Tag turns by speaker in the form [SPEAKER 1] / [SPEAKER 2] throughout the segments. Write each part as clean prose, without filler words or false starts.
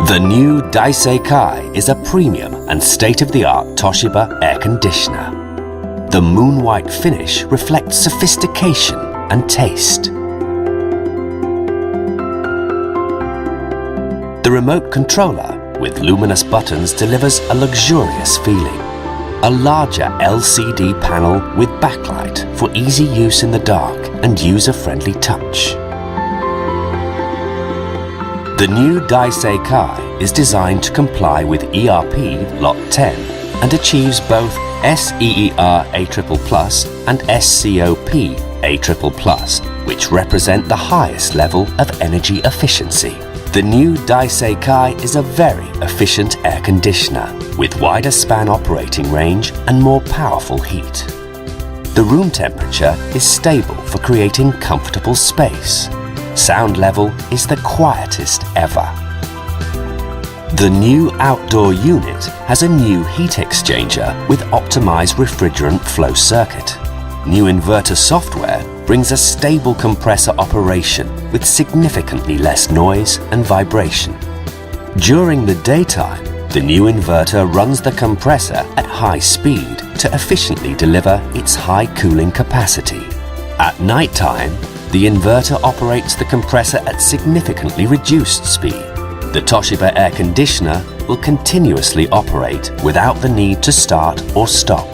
[SPEAKER 1] The new Daiseikai is a premium and state-of-the-art Toshiba air conditioner. The moon-white finish reflects sophistication and taste. The remote controller with luminous buttons delivers a luxurious feeling. A larger LCD panel with backlight for easy use in the dark and user-friendly touch. The new Daiseikai is designed to comply with ERP Lot 10 and achieves both SEER A++ and SCOP A++, which represent the highest level of energy efficiency. The new Daiseikai is a very efficient air conditioner with wider span operating range and more powerful heat. The room temperature is stable for creating comfortable space. Sound level is the quietest ever. The new outdoor unit has a new heat exchanger with optimized refrigerant flow circuit. New inverter software brings a stable compressor operation with significantly less noise and vibration. During the daytime, the new inverter runs the compressor at high speed to efficiently deliver its high cooling capacity. At nighttime, the inverter operates the compressor at significantly reduced speed. The Toshiba air conditioner will continuously operate without the need to start or stop.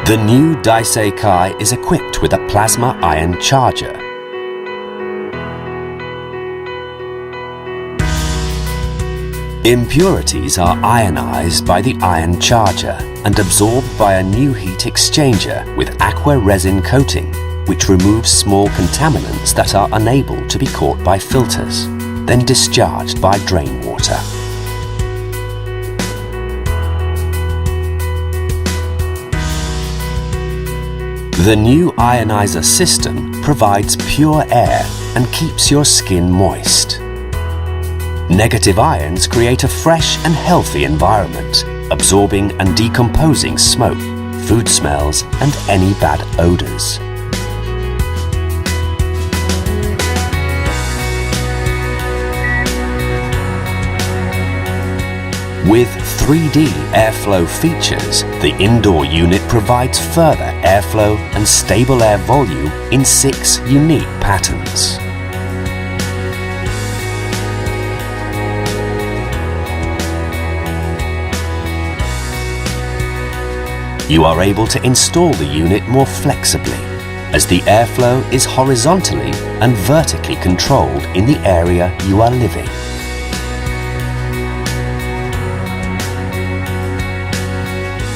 [SPEAKER 1] The new Daiseikai is equipped with a plasma ion charger. Impurities are ionized by the ion charger and absorbed by a new heat exchanger with aqua resin coating, which removes small contaminants that are unable to be caught by filters, then discharged by drain water. The new ionizer system provides pure air and keeps your skin moist. Negative ions create a fresh and healthy environment, absorbing and decomposing smoke, food smells, and any bad odors. With 3D airflow features, the indoor unit provides further airflow and stable air volume in 6 unique patterns. You are able to install the unit more flexibly, as the airflow is horizontally and vertically controlled in the area you are living.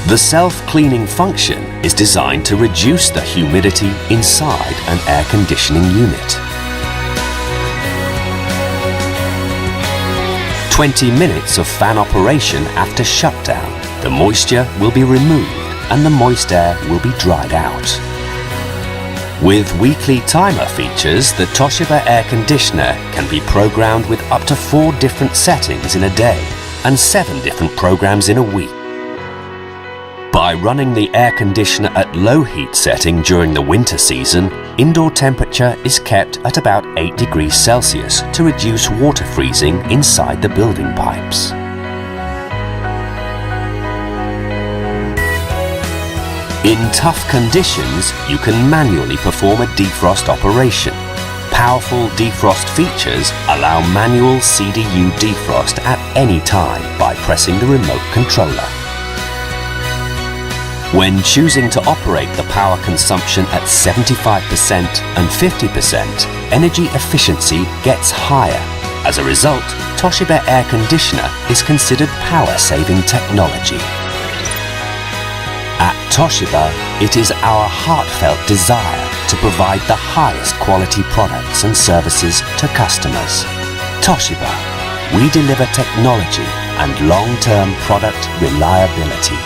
[SPEAKER 1] The self-cleaning function is designed to reduce the humidity inside an air conditioning unit. 20 minutes of fan operation after shutdown. The moisture will be removed and the moist air will be dried out. With weekly timer features, the Toshiba air conditioner can be programmed with up to 4 different settings in a day and 7 different programs in a week. By running the air conditioner at low heat setting during the winter season, indoor temperature is kept at about 8 degrees Celsius to reduce water freezing inside the building pipes. In tough conditions, you can manually perform a defrost operation. Powerful defrost features allow manual CDU defrost at any time by pressing the remote controller. When choosing to operate the power consumption at 75% and 50%, energy efficiency gets higher. As a result, Toshiba air conditioner is considered power-saving technology. At Toshiba, it is our heartfelt desire to provide the highest quality products and services to customers. Toshiba, we deliver technology and long-term product reliability.